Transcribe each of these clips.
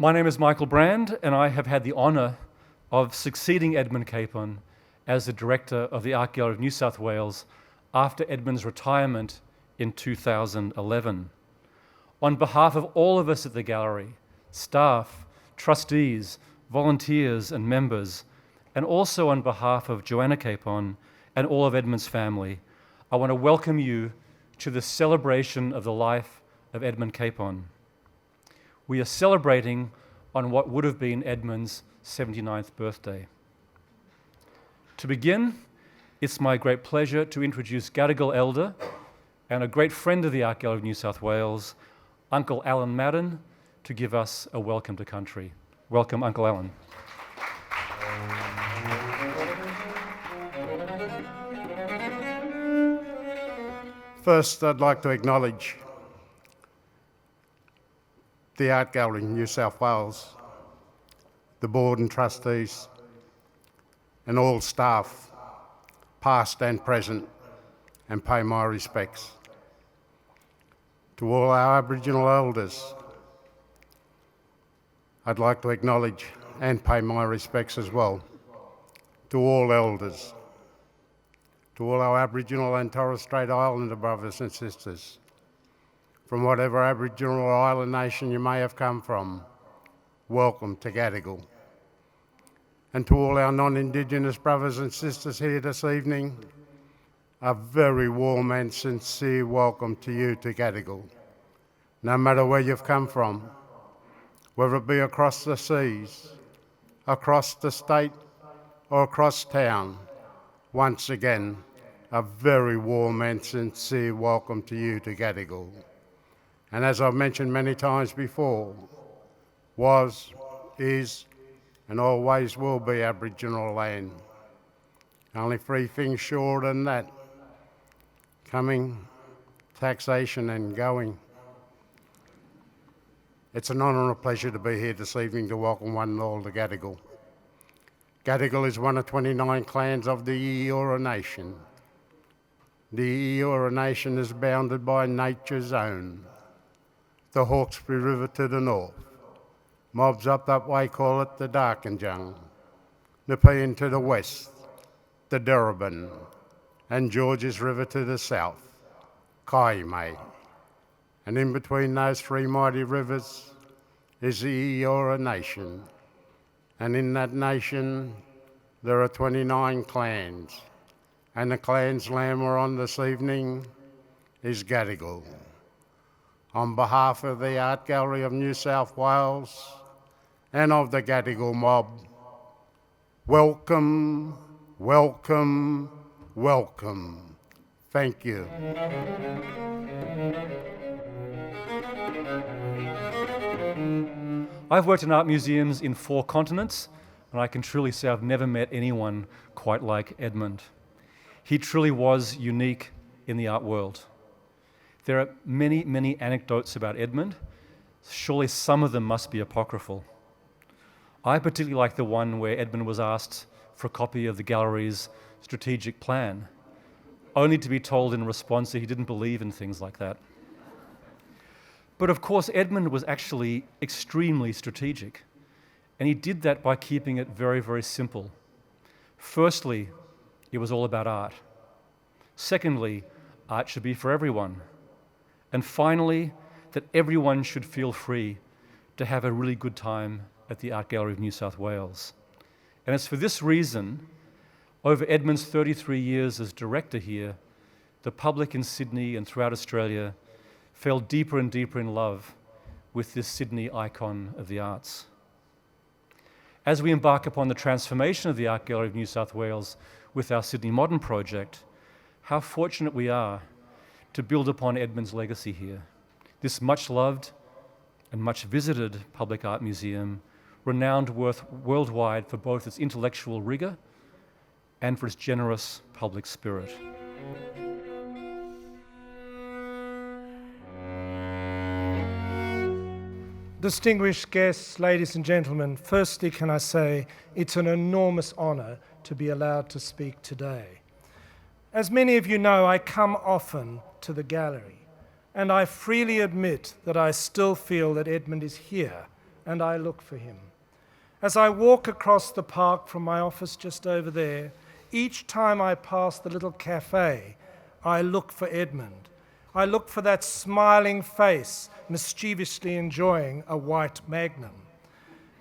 My name is Michael Brand, and I have had the honour of succeeding Edmund Capon as the Director of the Art Gallery of New South Wales after Edmund's retirement in 2011. On behalf of all of us at the gallery, staff, trustees, volunteers and members, and also on behalf of Joanna Capon and all of Edmund's family, I want to welcome you to the celebration of the life of Edmund Capon. We are celebrating on what would have been Edmund's 79th birthday. To begin, it's my great pleasure to introduce Gadigal Elder and a great friend of the Art Gallery of New South Wales, Uncle Alan Madden, to give us a welcome to country. Welcome, Uncle Alan. First, I'd like to acknowledge the Art Gallery in New South Wales, the board and trustees, and all staff, past and present, and pay my respects. To all our Aboriginal elders, I'd like to acknowledge and pay my respects as well. To all elders, to all our Aboriginal and Torres Strait Islander brothers and sisters, from whatever Aboriginal or island nation you may have come from, welcome to Gadigal. And to all our non-Indigenous brothers and sisters here this evening, a very warm and sincere welcome to you to Gadigal. No matter where you've come from, whether it be across the seas, across the state or across town, once again, a very warm and sincere welcome to you to Gadigal. And as I've mentioned many times before, was, is, and always will be Aboriginal land. Only three things short than that: coming, taxation and going. It's an honour and a pleasure to be here this evening to welcome one and all to Gadigal. Gadigal is one of 29 clans of the Eora Nation. The Eora Nation is bounded by nature's own. The Hawkesbury River to the north. Mobs up that way call it the Darkinjung. Nepean to the west, the Durban, and Georges River to the south, Kaimai. And in between those three mighty rivers is the Eora Nation. And in that nation, there are 29 clans. And the clan's land we're on this evening is Gadigal. On behalf of the Art Gallery of New South Wales and of the Gadigal mob, welcome, welcome, welcome. Thank you. I've worked in art museums in 4 continents, and I can truly say I've never met anyone quite like Edmund. He truly was unique in the art world. There are many, many anecdotes about Edmund. Surely some of them must be apocryphal. I particularly like the one where Edmund was asked for a copy of the gallery's strategic plan, only to be told in response that he didn't believe in things like that. But of course, Edmund was actually extremely strategic, and he did that by keeping it very, very simple. Firstly, it was all about art. Secondly, art should be for everyone. And finally, that everyone should feel free to have a really good time at the Art Gallery of New South Wales. And it's for this reason, over Edmund's 33 years as director here, the public in Sydney and throughout Australia fell deeper and deeper in love with this Sydney icon of the arts. As we embark upon the transformation of the Art Gallery of New South Wales with our Sydney Modern project, how fortunate we are to build upon Edmund's legacy here. This much loved and much visited public art museum, renowned worldwide for both its intellectual rigour and for its generous public spirit. Distinguished guests, ladies and gentlemen, firstly can I say it's an enormous honour to be allowed to speak today. As many of you know, I come often to the gallery, and I freely admit that I still feel that Edmund is here and I look for him. As I walk across the park from my office just over there, each time I pass the little cafe, I look for Edmund. I look for that smiling face, mischievously enjoying a white Magnum.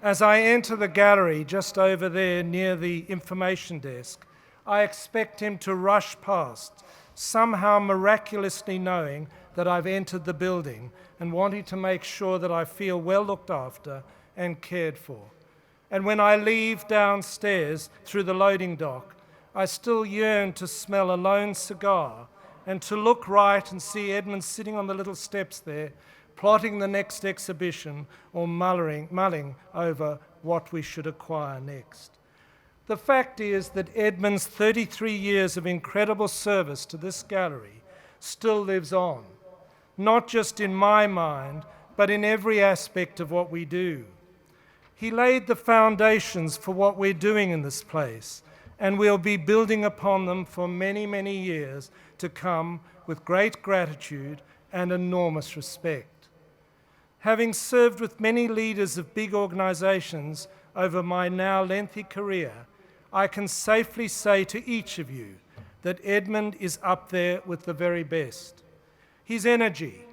As I enter the gallery just over there near the information desk, I expect him to rush past, somehow miraculously knowing that I've entered the building and wanting to make sure that I feel well looked after and cared for. And when I leave downstairs through the loading dock, I still yearn to smell a lone cigar and to look right and see Edmund sitting on the little steps there, plotting the next exhibition or mulling over what we should acquire next. The fact is that Edmund's 33 years of incredible service to this gallery still lives on, not just in my mind, but in every aspect of what we do. He laid the foundations for what we're doing in this place, and we'll be building upon them for many, many years to come with great gratitude and enormous respect. Having served with many leaders of big organizations over my now lengthy career, I can safely say to each of you that Edmund is up there with the very best. His energy,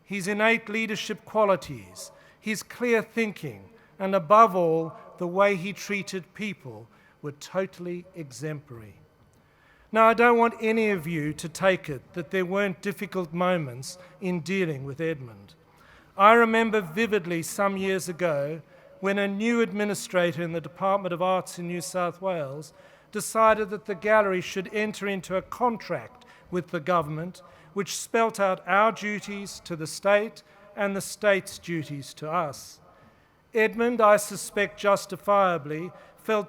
his innate leadership qualities, his clear thinking, and above all, the way he treated people were totally exemplary. Now, I don't want any of you to take it that there weren't difficult moments in dealing with Edmund. I remember vividly some years ago when a new administrator in the Department of Arts in New South Wales decided that the gallery should enter into a contract with the government which spelt out our duties to the state and the state's duties to us. Edmund, I suspect justifiably, felt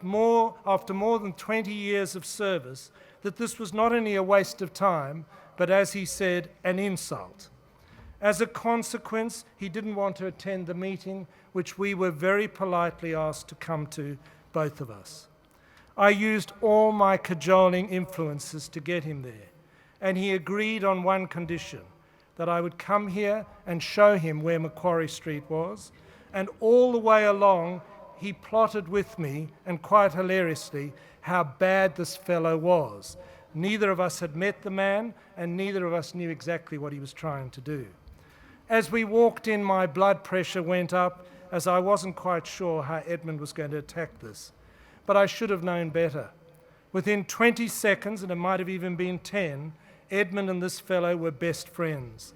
after more than 20 years of service that this was not only a waste of time, but as he said, an insult. As a consequence, he didn't want to attend the meeting, which we were very politely asked to come to, both of us. I used all my cajoling influences to get him there, and he agreed on one condition, that I would come here and show him where Macquarie Street was, and all the way along, he plotted with me, and quite hilariously, how bad this fellow was. Neither of us had met the man, and neither of us knew exactly what he was trying to do. As we walked in, my blood pressure went up, as I wasn't quite sure how Edmund was going to attack this. But I should have known better. Within 20 seconds, and it might have even been 10, Edmund and this fellow were best friends.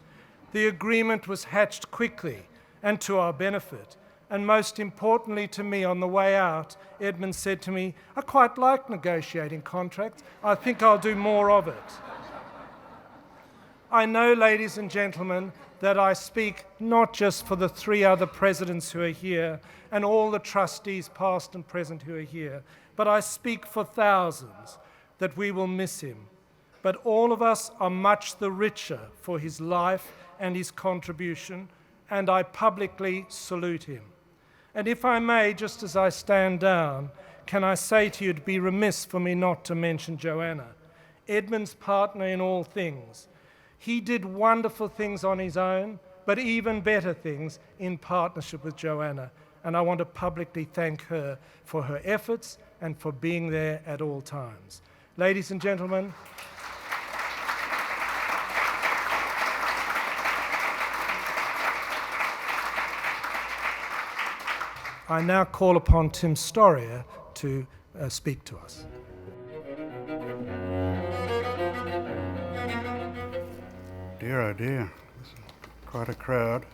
The agreement was hatched quickly, and to our benefit. And most importantly to me, on the way out, Edmund said to me, "I quite like negotiating contracts. I think I'll do more of it." I know, ladies and gentlemen, that I speak not just for the 3 other presidents who are here and all the trustees past and present who are here, but I speak for thousands that we will miss him. But all of us are much the richer for his life and his contribution, and I publicly salute him. And if I may, just as I stand down, can I say to you, it'd be remiss for me not to mention Joanna, Edmund's partner in all things. He did wonderful things on his own, but even better things in partnership with Joanna. And I want to publicly thank her for her efforts and for being there at all times. Ladies and gentlemen, I now call upon Tim Storia to speak to us. Dear, oh dear, quite a crowd.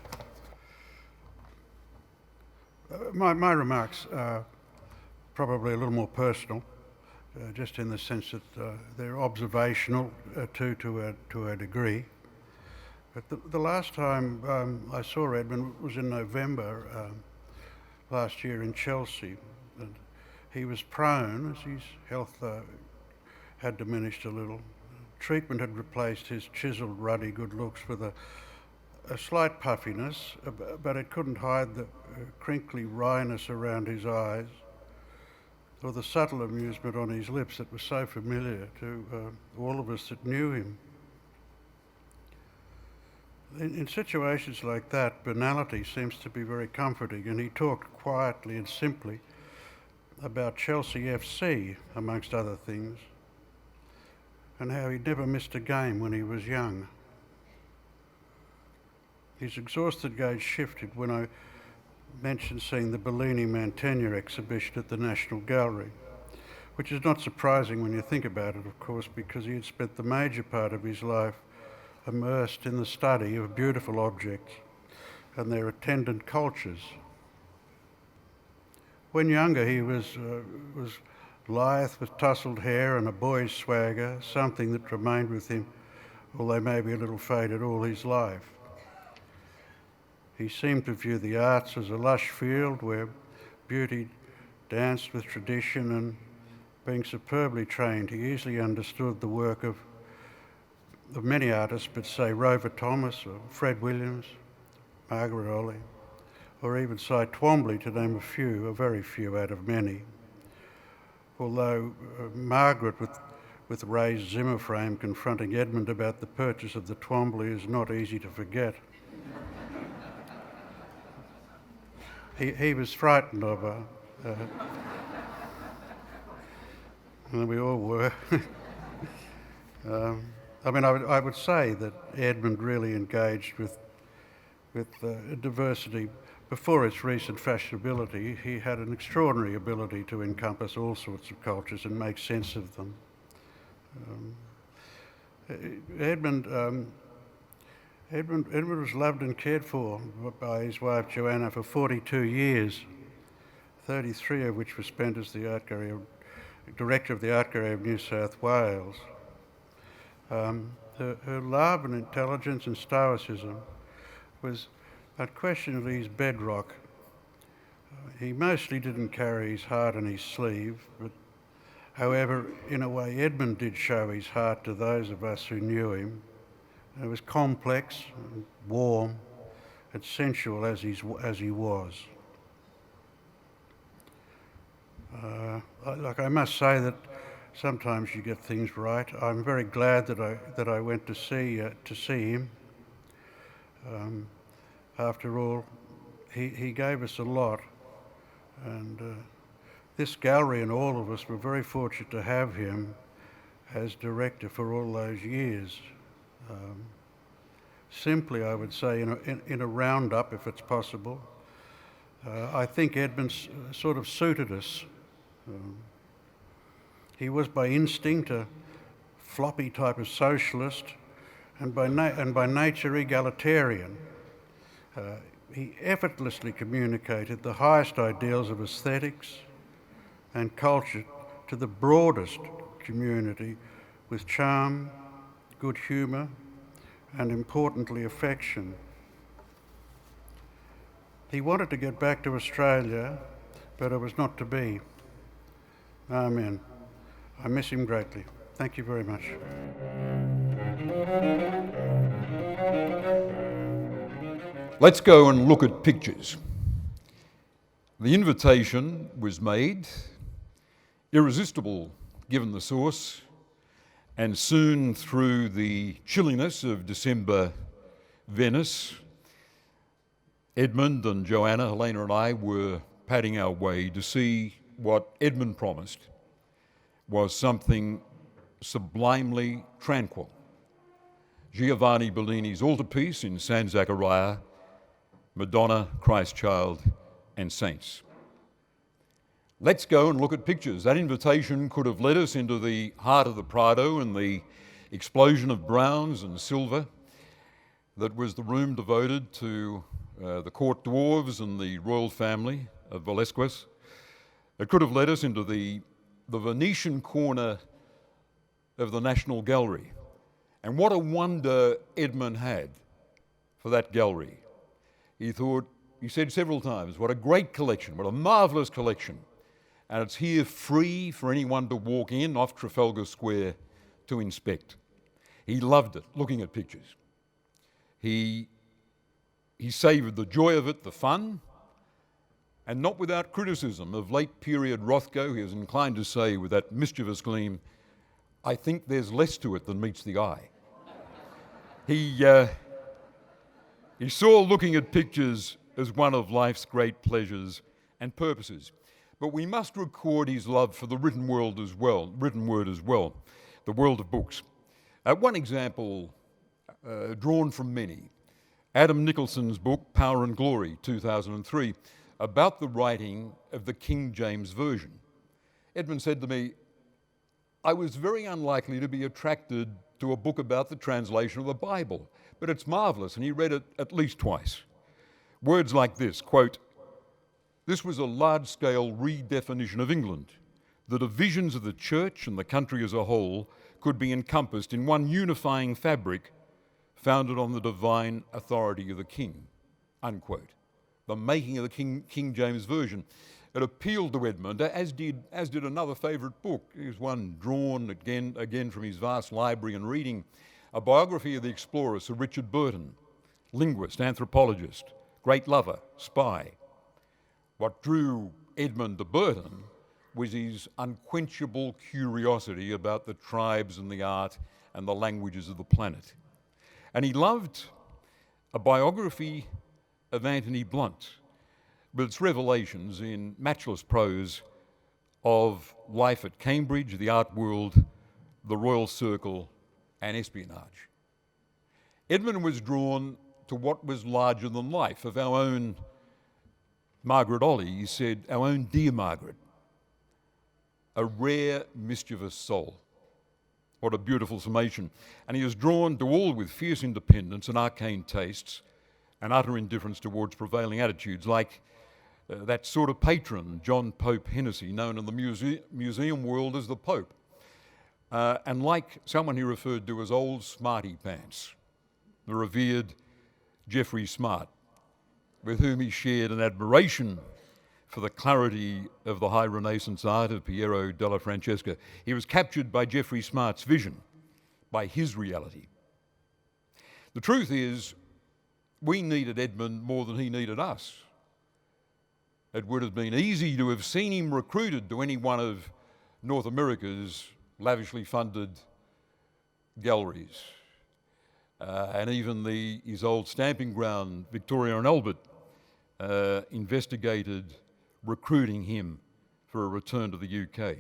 My remarks are probably a little more personal, just in the sense that they're observational to a degree. But the last time I saw Edmund was in November last year in Chelsea, and he was prone, as his health had diminished a little. Treatment had replaced his chiselled, ruddy good looks with a slight puffiness, but it couldn't hide the crinkly wryness around his eyes, or the subtle amusement on his lips that was so familiar to all of us that knew him. In situations like that, banality seems to be very comforting, and he talked quietly and simply about Chelsea FC, amongst other things, and how he'd never missed a game when he was young. His exhausted gaze shifted when I mentioned seeing the Bellini Mantegna exhibition at the National Gallery, which is not surprising when you think about it, of course, because he had spent the major part of his life immersed in the study of beautiful objects and their attendant cultures. When younger, he was lithe with tousled hair and a boy's swagger, something that remained with him, although maybe a little faded, all his life. He seemed to view the arts as a lush field where beauty danced with tradition, and being superbly trained, he easily understood the work of many artists, but say Rover Thomas or Fred Williams, Margaret Olley, or even Cy Twombly, to name a few, a very few out of many. Although Margaret, with Ray's Zimmer frame confronting Edmund about the purchase of the Twombly, is not easy to forget. He was frightened of her. And we all were. I would say that Edmund really engaged with diversity before its recent fashionability. He had an extraordinary ability to encompass all sorts of cultures and make sense of them. Edmund was loved and cared for by his wife Joanna for 42 years, 33 of which were spent as the Director of the Art Gallery of New South Wales. Her love and intelligence and stoicism was unquestionably his bedrock. He mostly didn't carry his heart on his sleeve, but however, in a way, Edmund did show his heart to those of us who knew him. It was complex, and warm, and sensual as he was. I must say that sometimes you get things right. I'm very glad that I went to see him. After all, he gave us a lot, and this gallery and all of us were very fortunate to have him as director for all those years. Simply, I would say, in a roundup, if it's possible, I think Edmund sort of suited us. He was by instinct a floppy type of socialist, and by nature egalitarian. He effortlessly communicated the highest ideals of aesthetics and culture to the broadest community with charm, good humour, and importantly, affection. He wanted to get back to Australia, but it was not to be. Amen. I miss him greatly. Thank you very much. Let's go and look at pictures. The invitation was made, irresistible given the source, and soon through the chilliness of December Venice, Edmund and Joanna, Helena and I were padding our way to see what Edmund promised was something sublimely tranquil. Giovanni Bellini's altarpiece in San Zaccaria, Madonna, Christ Child, and Saints. Let's go and look at pictures. That invitation could have led us into the heart of the Prado and the explosion of browns and silver that was the room devoted to the court dwarves and the royal family of Velasquez. It could have led us into the Venetian corner of the National Gallery. And what a wonder Edmund had for that gallery. He said several times, what a great collection, what a marvellous collection. And it's here free for anyone to walk in off Trafalgar Square to inspect. He loved it, looking at pictures. He savoured the joy of it, the fun, and not without criticism of late period Rothko. He was inclined to say with that mischievous gleam, I think there's less to it than meets the eye. He He saw looking at pictures as one of life's great pleasures and purposes. But we must record his love for the written word as well, the world of books. One example, drawn from many, Adam Nicholson's book, Power and Glory, 2003, about the writing of the King James Version. Edmund said to me, I was very unlikely to be attracted to a book about the translation of the Bible, but it's marvellous, and he read it at least twice. Words like this, quote, this was a large-scale redefinition of England. The divisions of the church and the country as a whole could be encompassed in one unifying fabric founded on the divine authority of the king, unquote. The making of the King James Version. It appealed to Edmund, as did another favourite book. Here's one drawn again from his vast library and reading, a biography of the explorer, Sir Richard Burton, linguist, anthropologist, great lover, spy. What drew Edmund to Burton was his unquenchable curiosity about the tribes and the art and the languages of the planet. And he loved a biography of Anthony Blunt, with its revelations in matchless prose of life at Cambridge, the art world, the Royal Circle, and espionage. Edmund was drawn to what was larger than life. Of our own Margaret Olley, he said, our own dear Margaret, a rare, mischievous soul. What a beautiful summation. And he was drawn to all with fierce independence and arcane tastes and utter indifference towards prevailing attitudes, like that sort of patron, John Pope Hennessy, known in the museum world as the Pope, and like someone he referred to as Old Smarty Pants, the revered Geoffrey Smart, with whom he shared an admiration for the clarity of the high Renaissance art of Piero della Francesca. He was captured by Geoffrey Smart's vision, by his reality. The truth is, we needed Edmund more than he needed us. It would have been easy to have seen him recruited to any one of North America's lavishly funded galleries. And even his old stamping ground, Victoria and Albert, investigated recruiting him for a return to the UK.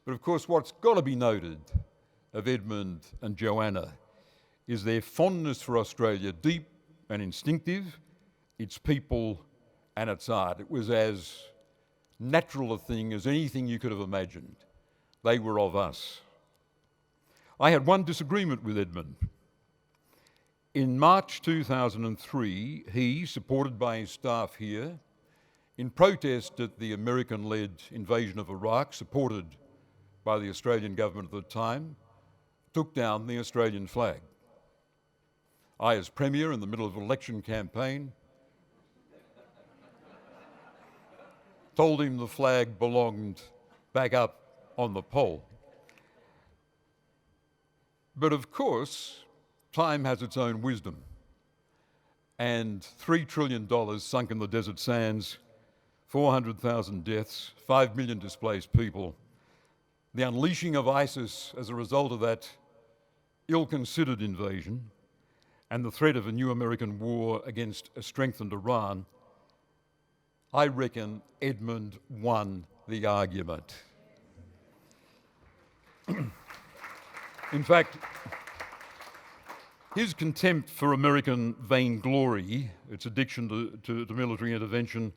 But of course, what's got to be noted of Edmund and Joanna is their fondness for Australia, deep and instinctive, its people and its art. It was as natural a thing as anything you could have imagined. They were of us. I had one disagreement with Edmund. In March 2003, he, supported by his staff here, in protest at the American-led invasion of Iraq, supported by the Australian government at the time, took down the Australian flag. I, as Premier, in the middle of an election campaign, told him the flag belonged back up on the pole. But of course, time has its own wisdom, and $3 trillion sunk in the desert sands, 400,000 deaths, 5 million displaced people, the unleashing of ISIS as a result of that ill-considered invasion, and the threat of a new American war against a strengthened Iran, I reckon Edmund won the argument. In fact, his contempt for American vainglory, its addiction to military intervention,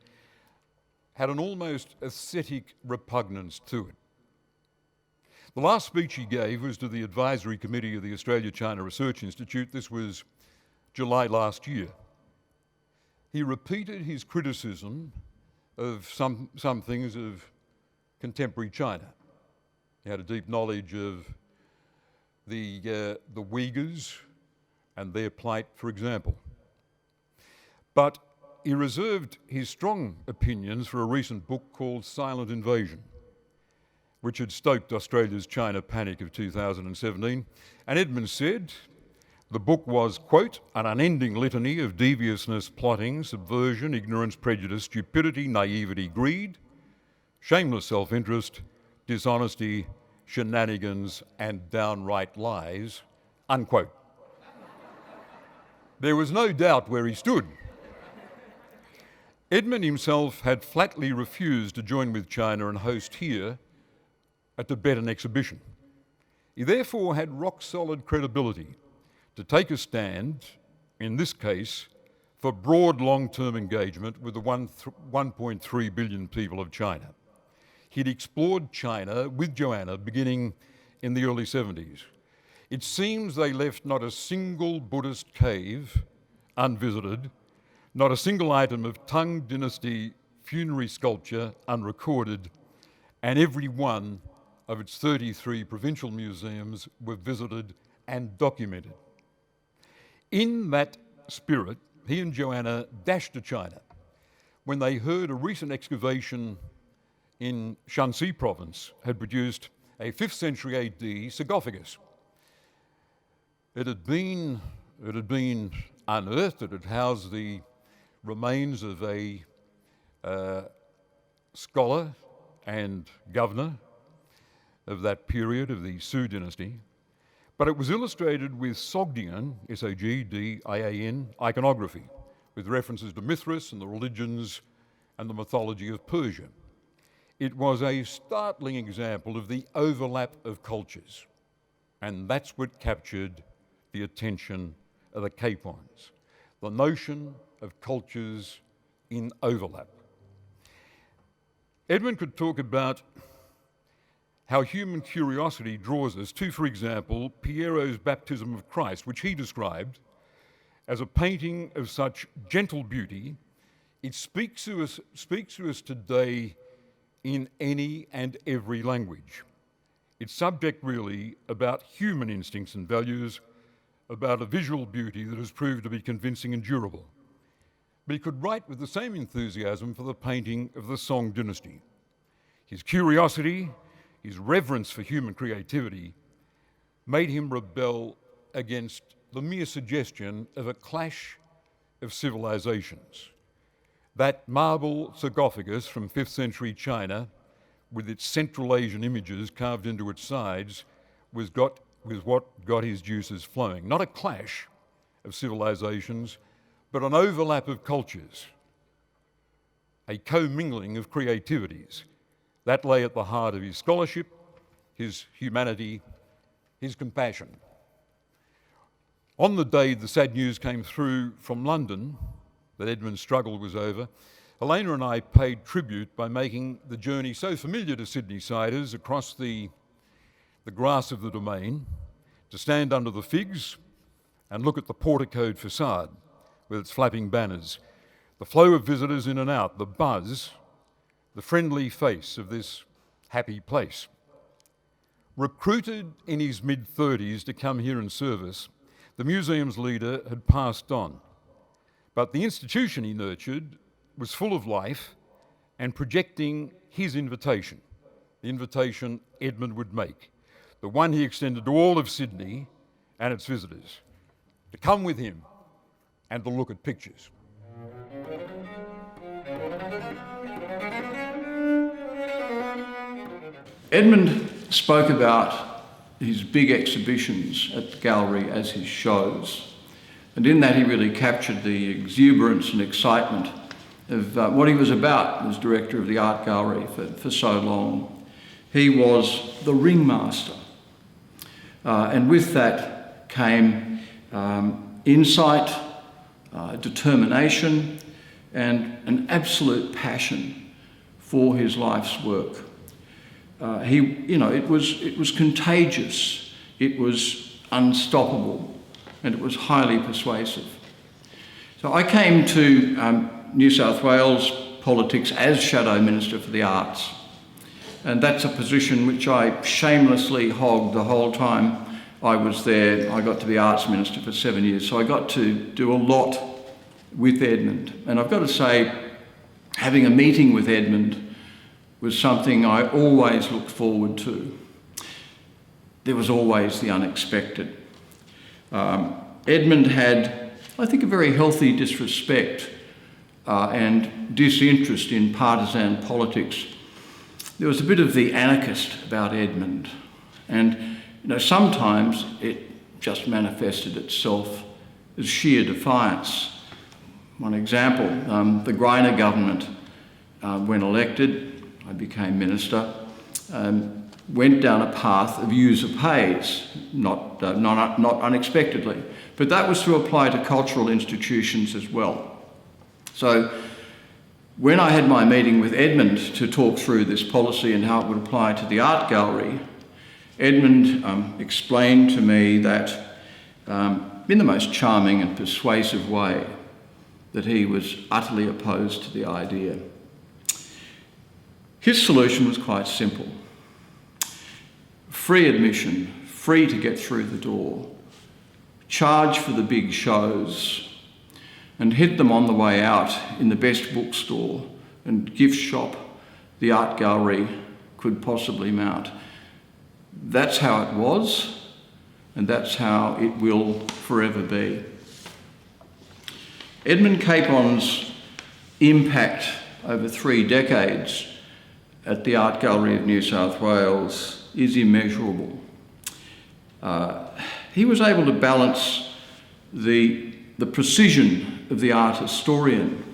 had an almost ascetic repugnance to it. The last speech he gave was to the Advisory Committee of the Australia-China Research Institute. This was July last year. He repeated his criticism of some things of contemporary China. He had a deep knowledge of the Uyghurs and their plight, for example. But he reserved his strong opinions for a recent book called Silent Invasion, which had stoked Australia's China panic of 2017. And Edmund said the book was, quote, an unending litany of deviousness, plotting, subversion, ignorance, prejudice, stupidity, naivety, greed, shameless self-interest, dishonesty, shenanigans, and downright lies, unquote. There was no doubt where he stood. Edmund himself had flatly refused to join with China and host here a Tibetan exhibition. He therefore had rock-solid credibility to take a stand, in this case, for broad long-term engagement with the 1.3 billion people of China. He'd explored China with Joanna beginning in the early 70s. It seems they left not a single Buddhist cave unvisited, not a single item of Tang Dynasty funerary sculpture unrecorded, and every one of its 33 provincial museums were visited and documented. In that spirit, he and Joanna dashed to China when they heard a recent excavation in Shanxi province had produced a 5th century AD sarcophagus. It had been unearthed. It had housed the remains of a scholar and governor of that period of the Sui dynasty, but it was illustrated with Sogdian, S-O-G-D-I-A-N, iconography, with references to Mithras and the religions and the mythology of Persia. It was a startling example of the overlap of cultures, and that's what captured the attention of the Capons, the notion of cultures in overlap. Edmund could talk about how human curiosity draws us to, for example, Piero's Baptism of Christ, which he described as a painting of such gentle beauty, it speaks to us today in any and every language. It's subject really about human instincts and values, about a visual beauty that has proved to be convincing and durable. But he could write with the same enthusiasm for the painting of the Song dynasty. His curiosity, his reverence for human creativity made him rebel against the mere suggestion of a clash of civilizations. That marble sarcophagus from 5th century China, with its Central Asian images carved into its sides, was what got his juices flowing. Not a clash of civilizations, but an overlap of cultures, a commingling of creativities. That lay at the heart of his scholarship, his humanity, his compassion. On the day the sad news came through from London that Edmund's struggle was over, Helena and I paid tribute by making the journey so familiar to Sydney-siders across the grass of the Domain to stand under the figs and look at the porticoed facade with its flapping banners, the flow of visitors in and out, the buzz, the friendly face of this happy place. Recruited in his mid-30s to come here and service, the museum's leader had passed on. But the institution he nurtured was full of life and projecting his invitation, the invitation Edmund would make, the one he extended to all of Sydney and its visitors, to come with him and to look at pictures. Edmund spoke about his big exhibitions at the gallery as his shows, and in that he really captured the exuberance and excitement of what he was about as director of the art gallery for so long. He was the ringmaster, and with that came insight, determination, and an absolute passion for his life's work. It was contagious, it was unstoppable, and it was highly persuasive. So I came to New South Wales politics as Shadow Minister for the Arts, and that's a position which I shamelessly hogged the whole time I was there. I got to be Arts Minister for 7 years, so I got to do a lot with Edmund. And I've got to say, having a meeting with Edmund was something I always looked forward to. There was always the unexpected. Edmund had, I think, a very healthy disrespect and disinterest in partisan politics. There was a bit of the anarchist about Edmund, and sometimes it just manifested itself as sheer defiance. One example, the Greiner government, when elected, I became minister, went down a path of user pays, not unexpectedly, but that was to apply to cultural institutions as well. So when I had my meeting with Edmund to talk through this policy and how it would apply to the art gallery, Edmund explained to me that in the most charming and persuasive way that he was utterly opposed to the idea. His solution was quite simple. Free admission, free to get through the door, charge for the big shows, and hit them on the way out in the best bookstore and gift shop the art gallery could possibly mount. That's how it was, and that's how it will forever be. Edmund Capon's impact over 3 decades at the Art Gallery of New South Wales is immeasurable. He was able to balance the precision of the art historian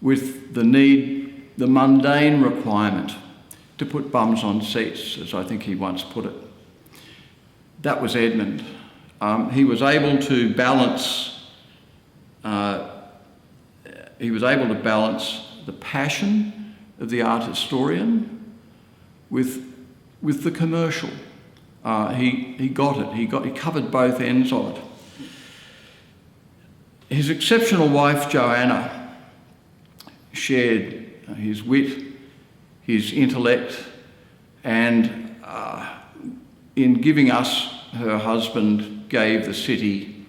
with the mundane requirement to put bums on seats, as I think he once put it. That was Edmund. He was able to balance the passion of the art historian with the commercial. He got it. He covered both ends of it. His exceptional wife Joanna shared his wit, his intellect, and in giving us her husband, gave the city,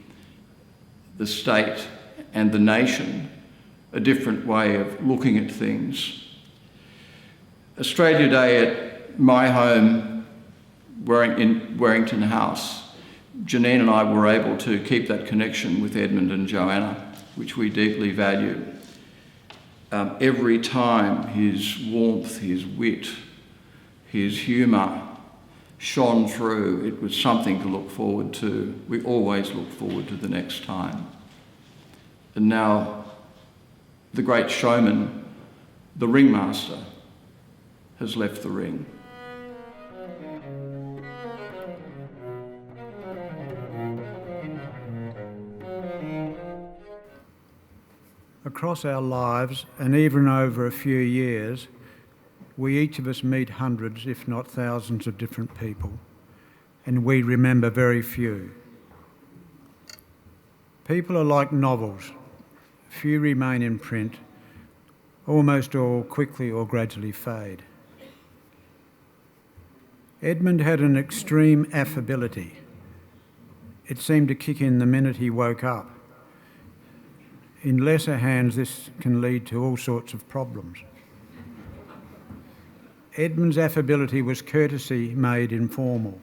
the state, and the nation a different way of looking at things. Australia Day at my home in Warrington House, Janine and I were able to keep that connection with Edmund and Joanna, which we deeply value. Every time his warmth, his wit, his humour shone through, it was something to look forward to. We always look forward to the next time. And now, the great showman, the ringmaster, has left the ring. Across our lives, and even over a few years, we each of us meet hundreds, if not thousands, of different people, and we remember very few. People are like novels. Few remain in print, almost all quickly or gradually fade. Edmund had an extreme affability. It seemed to kick in the minute he woke up. In lesser hands, this can lead to all sorts of problems. Edmund's affability was courtesy made informal.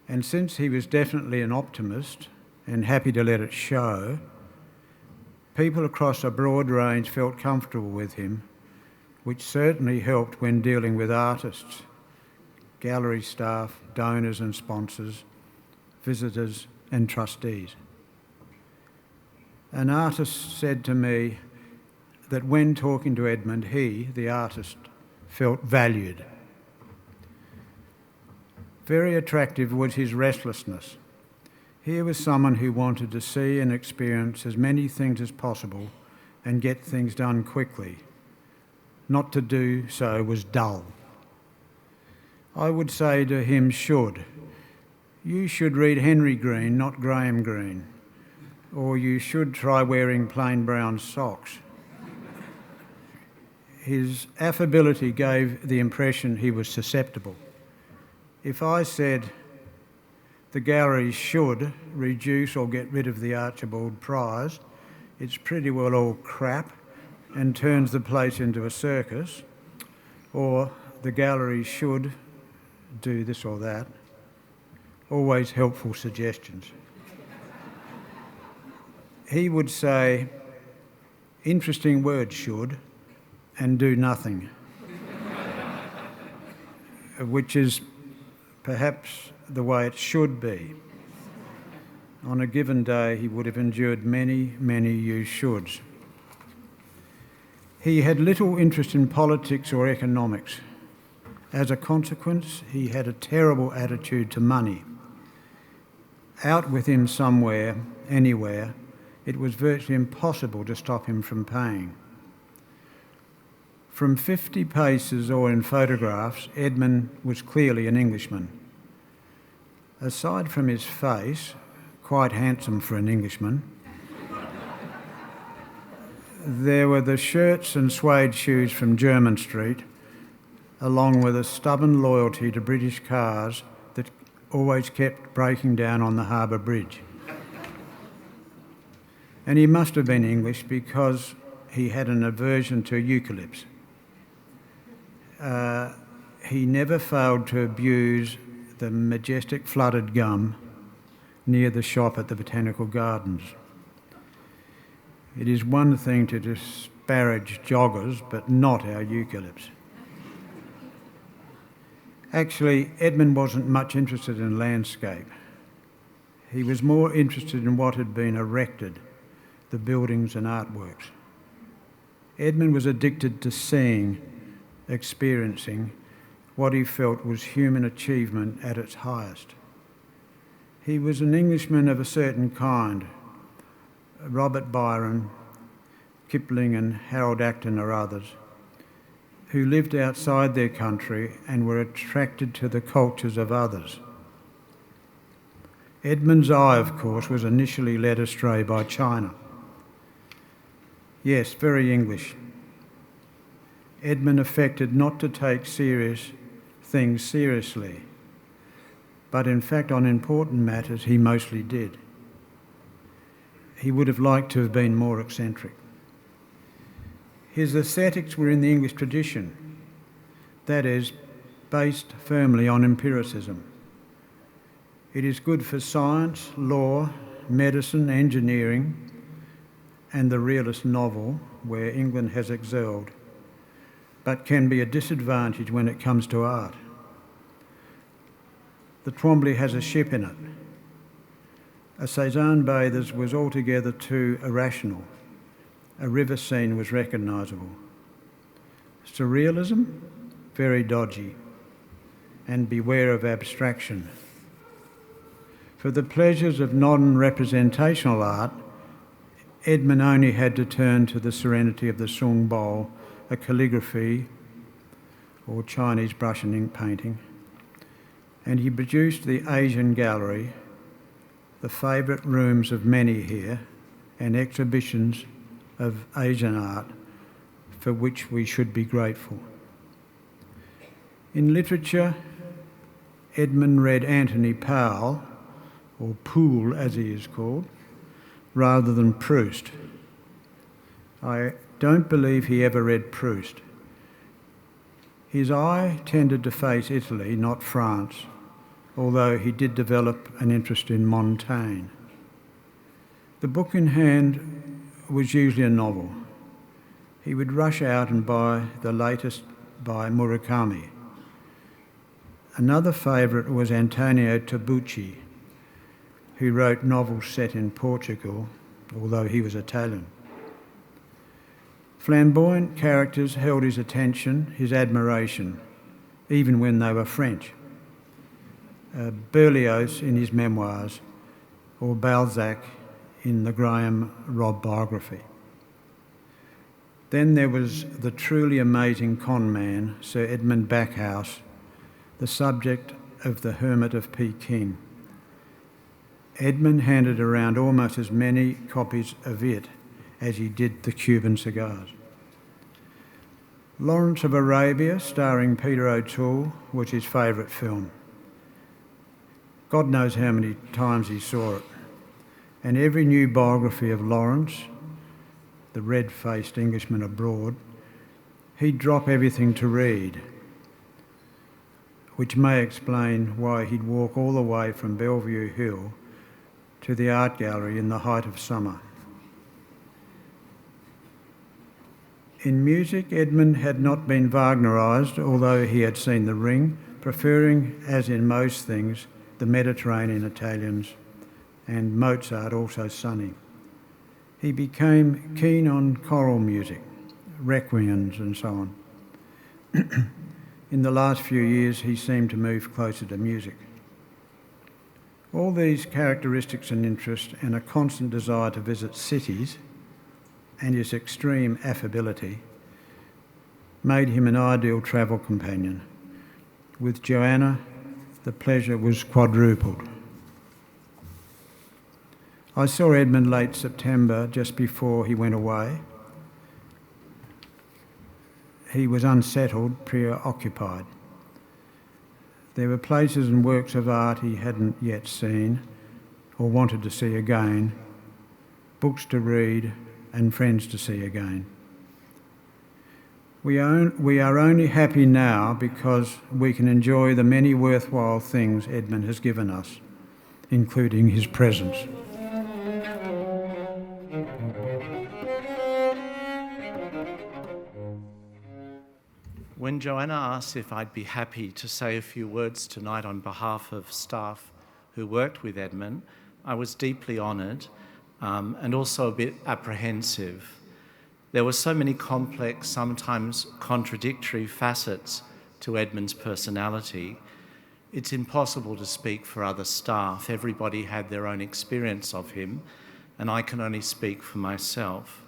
And since he was definitely an optimist and happy to let it show, people across a broad range felt comfortable with him, which certainly helped when dealing with artists, gallery staff, donors and sponsors, visitors and trustees. An artist said to me that when talking to Edmund, he, the artist, felt valued. Very attractive was his restlessness. Here was someone who wanted to see and experience as many things as possible and get things done quickly. Not to do so was dull. I would say to him, you should read Henry Green, not Graham Greene, or you should try wearing plain brown socks. His affability gave the impression he was susceptible. If I said the gallery should reduce or get rid of the Archibald Prize, it's pretty well all crap and turns the place into a circus, or the gallery should do this or that, always helpful suggestions. He would say, interesting word, should, and do nothing, which is perhaps the way it should be. On a given day, he would have endured many, many you shoulds. He had little interest in politics or economics. As a consequence, he had a terrible attitude to money. Out with him somewhere, anywhere, it was virtually impossible to stop him from paying. From 50 paces or in photographs, Edmund was clearly an Englishman. Aside from his face, quite handsome for an Englishman, there were the shirts and suede shoes from Jermyn Street, along with a stubborn loyalty to British cars that always kept breaking down on the Harbour Bridge. And he must have been English because he had an aversion to eucalypts. He never failed to abuse the majestic flooded gum near the shop at the Botanical Gardens. It is one thing to disparage joggers, but not our eucalypts. Actually, Edmund wasn't much interested in landscape. He was more interested in what had been erected, the buildings and artworks. Edmund was addicted to seeing, experiencing what he felt was human achievement at its highest. He was an Englishman of a certain kind. Robert Byron, Kipling and Harold Acton are others, who lived outside their country and were attracted to the cultures of others. Edmund's eye, of course, was initially led astray by China. Yes, very English. Edmund affected not to take serious things seriously, but in fact on important matters he mostly did. He would have liked to have been more eccentric. His aesthetics were in the English tradition, that is, based firmly on empiricism. It is good for science, law, medicine, engineering, and the realist novel, where England has excelled, but can be a disadvantage when it comes to art. The Twombly has a ship in it. A Cézanne bather's was altogether too irrational. A river scene was recognisable. Surrealism? Very dodgy. And beware of abstraction. For the pleasures of non-representational art, Edmund only had to turn to the serenity of the Sung Bowl, a calligraphy or Chinese brush and ink painting, and he produced the Asian Gallery, the favourite rooms of many here, and exhibitions of Asian art for which we should be grateful. In literature, Edmund read Anthony Powell, or Poole as he is called, rather than Proust. I don't believe he ever read Proust. His eye tended to face Italy, not France, although he did develop an interest in Montaigne. The book in hand was usually a novel. He would rush out and buy the latest by Murakami. Another favourite was Antonio Tabucchi, who wrote novels set in Portugal, although he was Italian. Flamboyant characters held his attention, his admiration, even when they were French. Berlioz in his memoirs, or Balzac in the Graham Robb biography. Then there was the truly amazing con man, Sir Edmund Backhouse, the subject of The Hermit of Peking. Edmund handed around almost as many copies of it as he did the Cuban cigars. Lawrence of Arabia, starring Peter O'Toole, was his favourite film. God knows how many times he saw it. And every new biography of Lawrence, the red-faced Englishman abroad, he'd drop everything to read, which may explain why he'd walk all the way from Bellevue Hill to the art gallery in the height of summer. In music, Edmund had not been Wagnerised, although he had seen The Ring, preferring, as in most things, the Mediterranean Italians, and Mozart also sunny. He became keen on choral music, requiems and so on. In the last few years, he seemed to move closer to music. All these characteristics and interests and a constant desire to visit cities and his extreme affability made him an ideal travel companion. With Joanna, the pleasure was quadrupled. I saw Edmund late September, just before he went away. He was unsettled, preoccupied. There were places and works of art he hadn't yet seen or wanted to see again, books to read and friends to see again. We are only happy now because we can enjoy the many worthwhile things Edmund has given us, including his presence. When Joanna asked if I'd be happy to say a few words tonight on behalf of staff who worked with Edmund, I was deeply honoured and also a bit apprehensive. There were so many complex, sometimes contradictory facets to Edmund's personality. It's impossible to speak for other staff. Everybody had their own experience of him, and I can only speak for myself.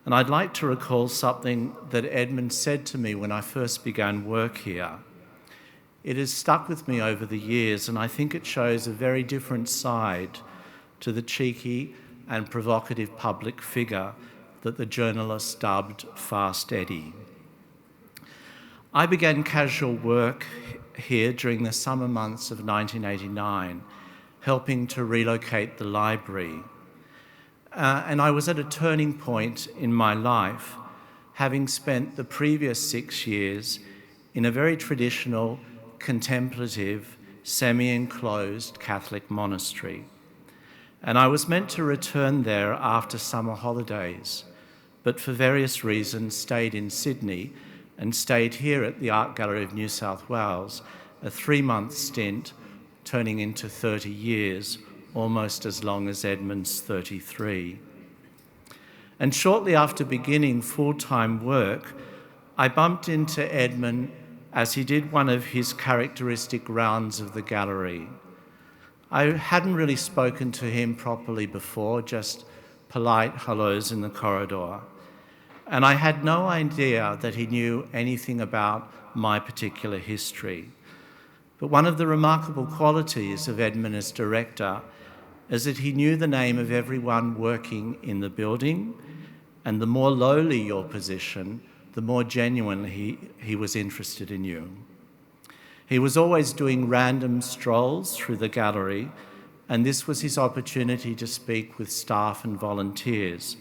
And I'd like to recall something that Edmund said to me when I first began work here. It has stuck with me over the years, and I think it shows a very different side to the cheeky and provocative public figure that the journalist dubbed Fast Eddie. I began casual work here during the summer months of 1989, helping to relocate the library. And I was at a turning point in my life, having spent the previous 6 years in a very traditional, contemplative, semi-enclosed Catholic monastery. And I was meant to return there after summer holidays, but for various reasons stayed in Sydney and stayed here at the Art Gallery of New South Wales, a 3-month stint turning into 30 years, almost as long as Edmund's 33. And shortly after beginning full-time work, I bumped into Edmund as he did one of his characteristic rounds of the gallery. I hadn't really spoken to him properly before, just polite hellos in the corridor. And I had no idea that he knew anything about my particular history. But one of the remarkable qualities of Edmund as director is that he knew the name of everyone working in the building, and the more lowly your position, the more genuinely he was interested in you. He was always doing random strolls through the gallery, and this was his opportunity to speak with staff and volunteers.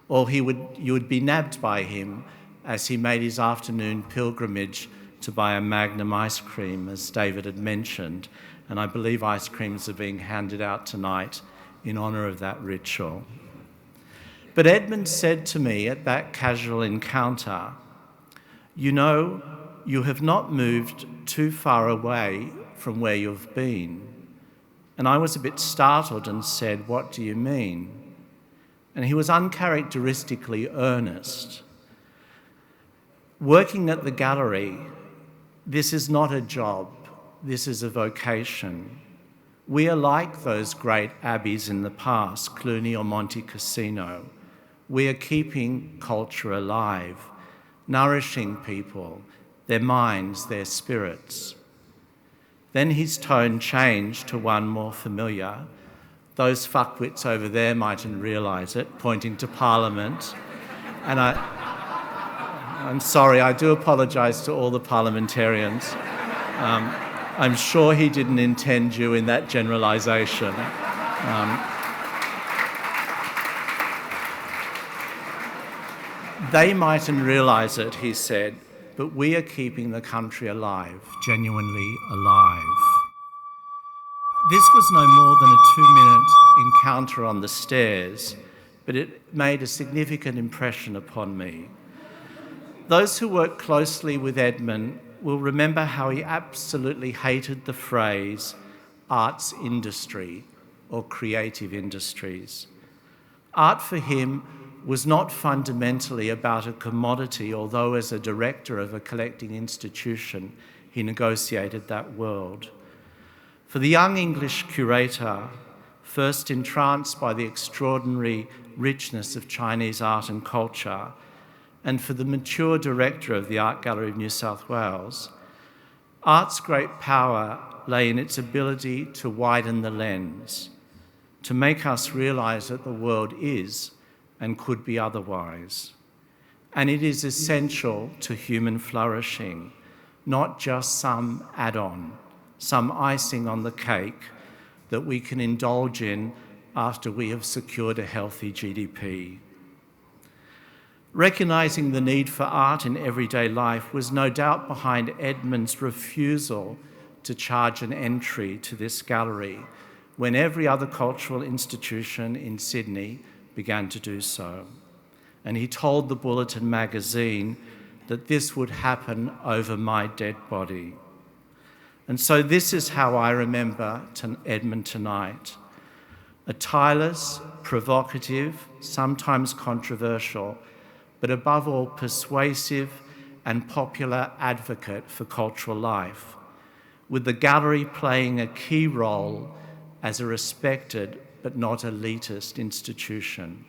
Or you would be nabbed by him as he made his afternoon pilgrimage to buy a Magnum ice cream, as David had mentioned, and I believe ice creams are being handed out tonight in honour of that ritual. But Edmund said to me at that casual encounter, "You know, you have not moved too far away from where you've been." And I was a bit startled and said, "What do you mean?" And he was uncharacteristically earnest. Working at the gallery, this is not a job, this is a vocation. We are like those great abbeys in the past, Cluny or Monte Cassino. We are keeping culture alive, nourishing people, their minds, their spirits. Then his tone changed to one more familiar. Those fuckwits over there mightn't realise it, pointing to Parliament. And I'm sorry, I do apologise to all the parliamentarians. I'm sure he didn't intend you in that generalisation. They mightn't realise it, he said, but we are keeping the country alive, genuinely alive. This was no more than a 2-minute encounter on the stairs, but it made a significant impression upon me. Those who work closely with Edmund will remember how he absolutely hated the phrase arts industry or creative industries. Art for him was not fundamentally about a commodity, although as a director of a collecting institution, he negotiated that world. For the young English curator, first entranced by the extraordinary richness of Chinese art and culture, and for the mature director of the Art Gallery of New South Wales, art's great power lay in its ability to widen the lens, to make us realise that the world is and could be otherwise. And it is essential to human flourishing, not just some add-on, some icing on the cake that we can indulge in after we have secured a healthy GDP. Recognising the need for art in everyday life was no doubt behind Edmund's refusal to charge an entry to this gallery when every other cultural institution in Sydney began to do so. And he told the Bulletin magazine that this would happen over my dead body. And so this is how I remember Edmund tonight. A tireless, provocative, sometimes controversial, but above all persuasive and popular advocate for cultural life, with the gallery playing a key role as a respected but not elitist institution.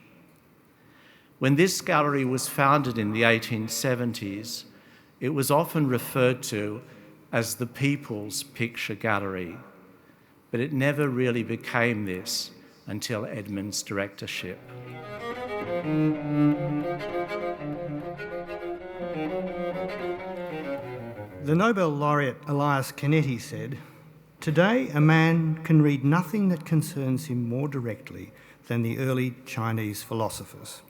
When this gallery was founded in the 1870s, it was often referred to as the People's Picture Gallery, but it never really became this until Edmund's directorship. The Nobel laureate Elias Canetti said, "Today a man can read nothing that concerns him more directly than the early Chinese philosophers.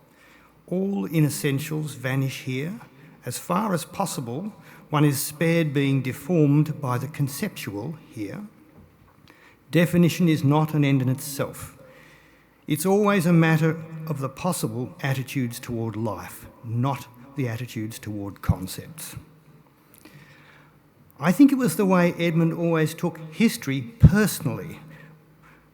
All inessentials vanish here. As far as possible, one is spared being deformed by the conceptual here. Definition is not an end in itself. It's always a matter of the possible attitudes toward life, not the attitudes toward concepts." I think it was the way Edmund always took history personally,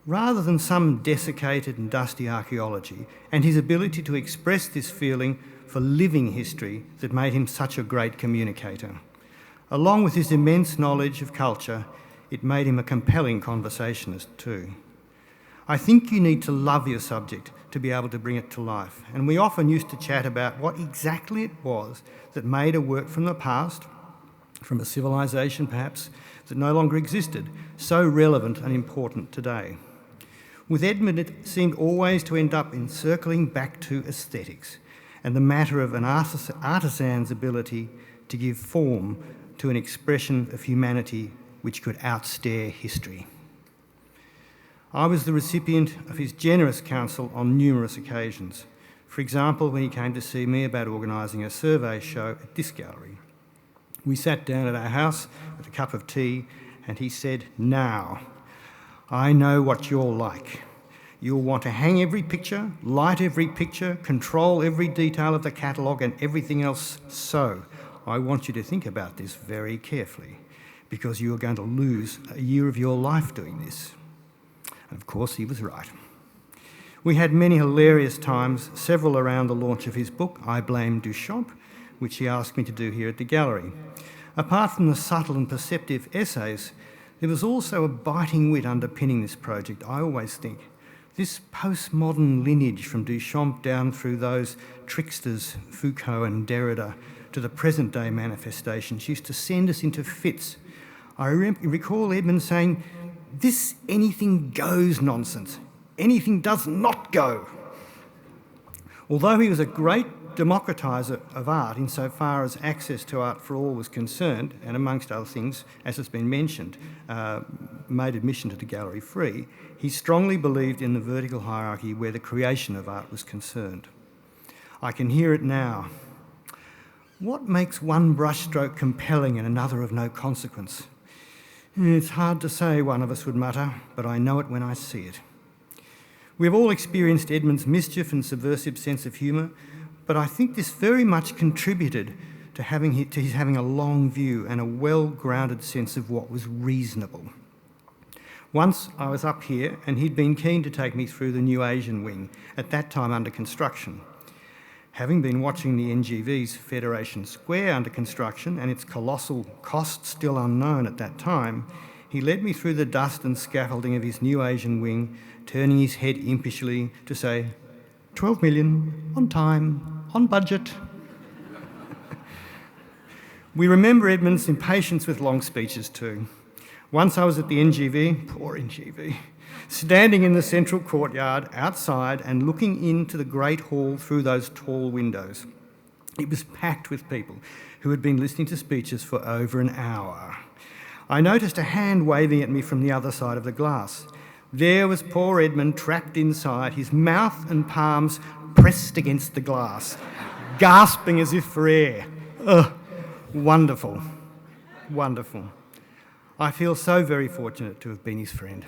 rather than some desiccated and dusty archaeology, and his ability to express this feeling for living history that made him such a great communicator. Along with his immense knowledge of culture, it made him a compelling conversationalist too. I think you need to love your subject to be able to bring it to life, and we often used to chat about what exactly it was that made a work from the past, from a civilization perhaps, that no longer existed, so relevant and important today. With Edmund, it seemed always to end up in circling back to aesthetics and the matter of an artisan's ability to give form to an expression of humanity which could outstare history. I was the recipient of his generous counsel on numerous occasions. For example, when he came to see me about organising a survey show at this gallery. We sat down at our house with a cup of tea and he said, "Now, I know what you're like. You'll want to hang every picture, light every picture, control every detail of the catalogue and everything else. So I want you to think about this very carefully because you are going to lose a year of your life doing this." And of course, he was right. We had many hilarious times, several around the launch of his book, I Blame Duchamp, which he asked me to do here at the gallery. Apart from the subtle and perceptive essays, there was also a biting wit underpinning this project, I always think. This postmodern lineage from Duchamp down through those tricksters, Foucault and Derrida, to the present-day manifestations used to send us into fits. I recall Edmund saying, "This anything goes nonsense. Anything does not go." Although he was a great democratiser of art insofar as access to art for all was concerned, and amongst other things, as has been mentioned, made admission to the gallery free, he strongly believed in the vertical hierarchy where the creation of art was concerned. I can hear it now. What makes one brushstroke compelling and another of no consequence? It's hard to say, one of us would mutter, but I know it when I see it. We've all experienced Edmund's mischief and subversive sense of humour, but I think this very much contributed to his having a long view and a well-grounded sense of what was reasonable. Once I was up here and he'd been keen to take me through the new Asian wing, at that time under construction. Having been watching the NGV's Federation Square under construction and its colossal cost still unknown at that time, he led me through the dust and scaffolding of his new Asian wing, turning his head impishly to say, 12 million, on time, on budget. We remember Edmund's impatience with long speeches too. Once I was at the NGV, poor NGV, standing in the central courtyard outside and looking into the great hall through those tall windows. It was packed with people who had been listening to speeches for over an hour. I noticed a hand waving at me from the other side of the glass. There was poor Edmund trapped inside, his mouth and palms pressed against the glass, gasping as if for air. Ugh, wonderful, wonderful. I feel so very fortunate to have been his friend.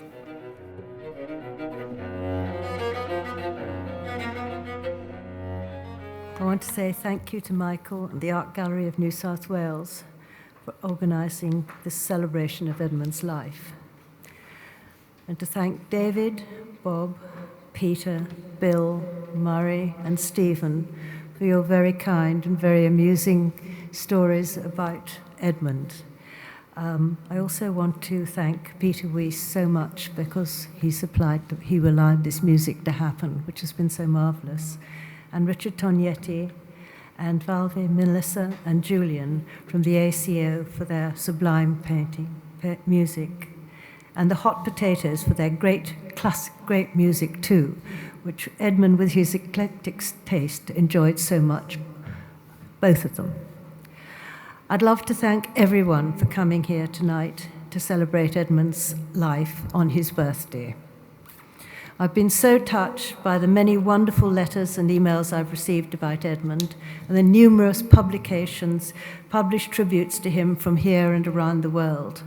I want to say thank you to Michael and the Art Gallery of New South Wales for organising this celebration of Edmund's life. And to thank David, Bob, Peter, Bill, Murray and Stephen for your very kind and very amusing stories about Edmund. I also want to thank Peter Weiss so much because he allowed this music to happen, which has been so marvellous. And Richard Tognetti and Valve, Melissa and Julian from the ACO for their sublime music. And the Hot Potatoes for their great music too, which Edmund with his eclectic taste enjoyed so much, both of them. I'd love to thank everyone for coming here tonight to celebrate Edmund's life on his birthday. I've been so touched by the many wonderful letters and emails I've received about Edmund and the numerous published tributes to him from here and around the world.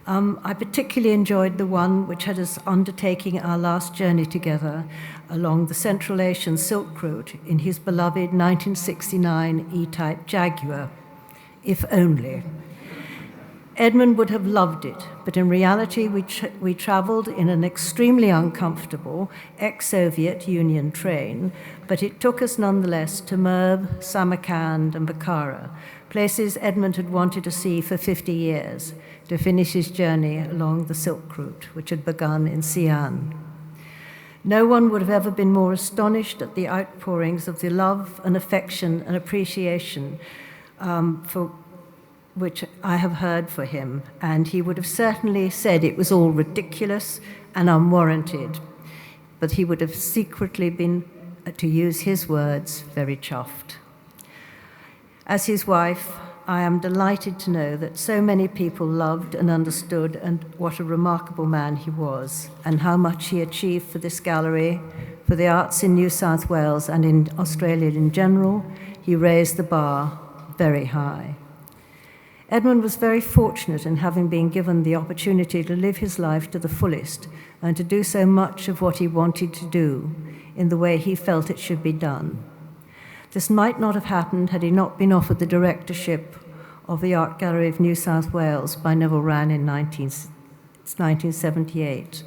I particularly enjoyed the one which had us undertaking our last journey together along the Central Asian Silk Route in his beloved 1969 E-Type Jaguar. If only. Edmund would have loved it, but in reality we travelled in an extremely uncomfortable ex-Soviet Union train, but it took us nonetheless to Merv, Samarkand and Bukhara, places Edmund had wanted to see for 50 years, to finish his journey along the Silk Route, which had begun in Xi'an. No one would have ever been more astonished at the outpourings of the love and affection and appreciation for which I have heard for him, and he would have certainly said it was all ridiculous and unwarranted, but he would have secretly been, to use his words, very chuffed. As his wife, I am delighted to know that so many people loved and understood and what a remarkable man he was, and how much he achieved for this gallery, for the arts in New South Wales and in Australia in general. He raised the bar very high. Edmund was very fortunate in having been given the opportunity to live his life to the fullest and to do so much of what he wanted to do in the way he felt it should be done. This might not have happened had he not been offered the directorship of the Art Gallery of New South Wales by Neville Wran in 1978,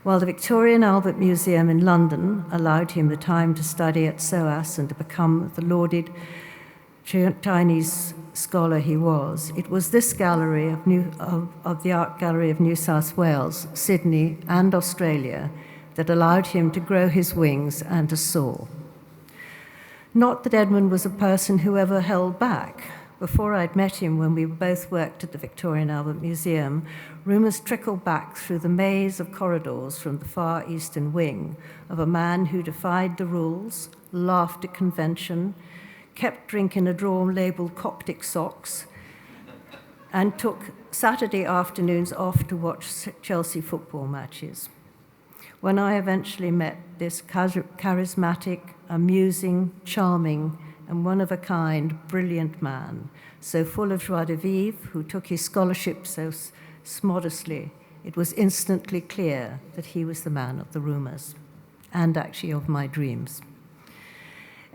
while the Victoria and Albert Museum in London allowed him the time to study at SOAS and to become the lauded Chinese scholar he was. It was this gallery of the Art Gallery of New South Wales, Sydney and Australia that allowed him to grow his wings and to soar. Not that Edmund was a person who ever held back. Before I'd met him, when we both worked at the Victoria and Albert Museum, rumours trickled back through the maze of corridors from the far eastern wing of a man who defied the rules, laughed at convention, kept drinking a drawer labelled Coptic socks, and took Saturday afternoons off to watch Chelsea football matches. When I eventually met this charismatic, amusing, charming, and one-of-a-kind, brilliant man, so full of joie de vivre, who took his scholarship so modestly, it was instantly clear that he was the man of the rumours, and actually of my dreams.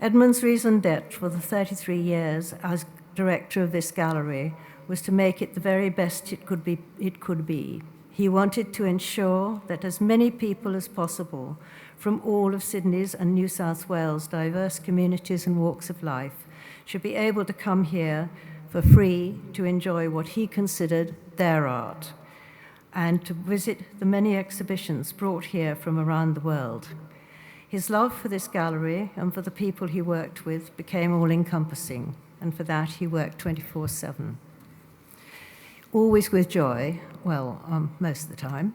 Edmund's raison d'etre for the 33 years as director of this gallery was to make it the very best it could be. He wanted to ensure that as many people as possible from all of Sydney's and New South Wales' diverse communities and walks of life should be able to come here for free to enjoy what he considered their art and to visit the many exhibitions brought here from around the world. His love for this gallery and for the people he worked with became all-encompassing, and for that he worked 24/7. Always with joy, well, most of the time,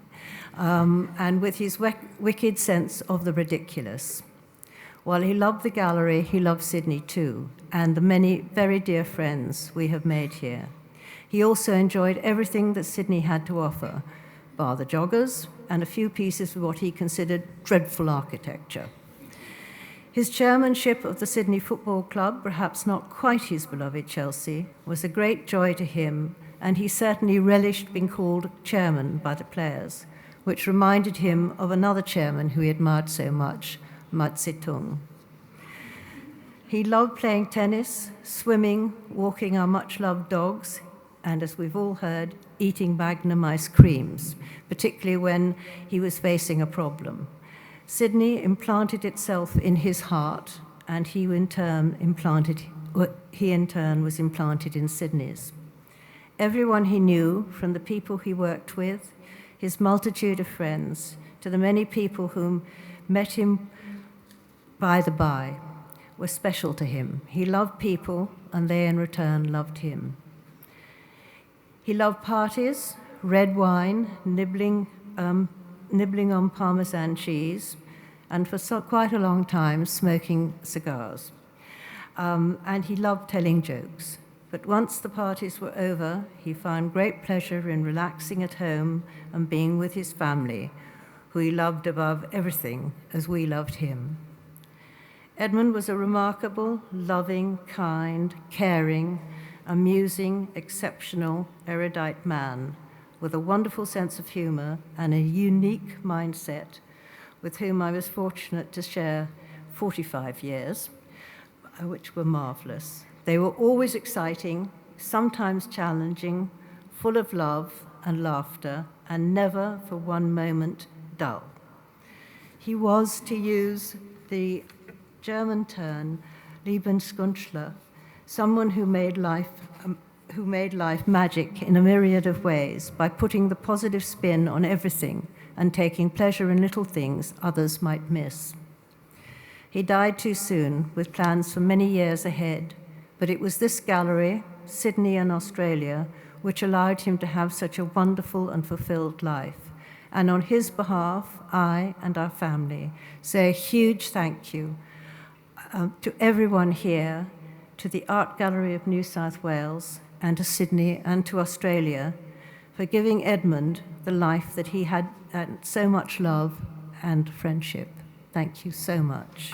and with his wicked sense of the ridiculous. While he loved the gallery, he loved Sydney too, and the many very dear friends we have made here. He also enjoyed everything that Sydney had to offer, bar the joggers and a few pieces of what he considered dreadful architecture. His chairmanship of the Sydney Football Club, perhaps not quite his beloved Chelsea, was a great joy to him, and he certainly relished being called chairman by the players, which reminded him of another chairman who he admired so much, Mao Zedong. He loved playing tennis, swimming, walking our much-loved dogs, and as we've all heard, eating Magnum ice creams, particularly when he was facing a problem. Sydney implanted itself in his heart, and he in turn was implanted in Sydney's. Everyone he knew, from the people he worked with, his multitude of friends, to the many people whom met him by the by, were special to him. He loved people, and they in return loved him. He loved parties, red wine, nibbling on Parmesan cheese, and for quite a long time, smoking cigars. And he loved telling jokes. But once the parties were over, he found great pleasure in relaxing at home and being with his family, who he loved above everything, as we loved him. Edmund was a remarkable, loving, kind, caring, amusing, exceptional, erudite man with a wonderful sense of humour and a unique mindset, with whom I was fortunate to share 45 years, which were marvellous. They were always exciting, sometimes challenging, full of love and laughter, and never for one moment dull. He was, to use the German term, Lebenskünstler, someone who made life magic in a myriad of ways by putting the positive spin on everything and taking pleasure in little things others might miss. He died too soon, with plans for many years ahead, but it was this gallery, Sydney and Australia, which allowed him to have such a wonderful and fulfilled life. And on his behalf, I and our family say a huge thank you to everyone here, to the Art Gallery of New South Wales, and to Sydney and to Australia for giving Edmund the life that he had so much love and friendship. Thank you so much.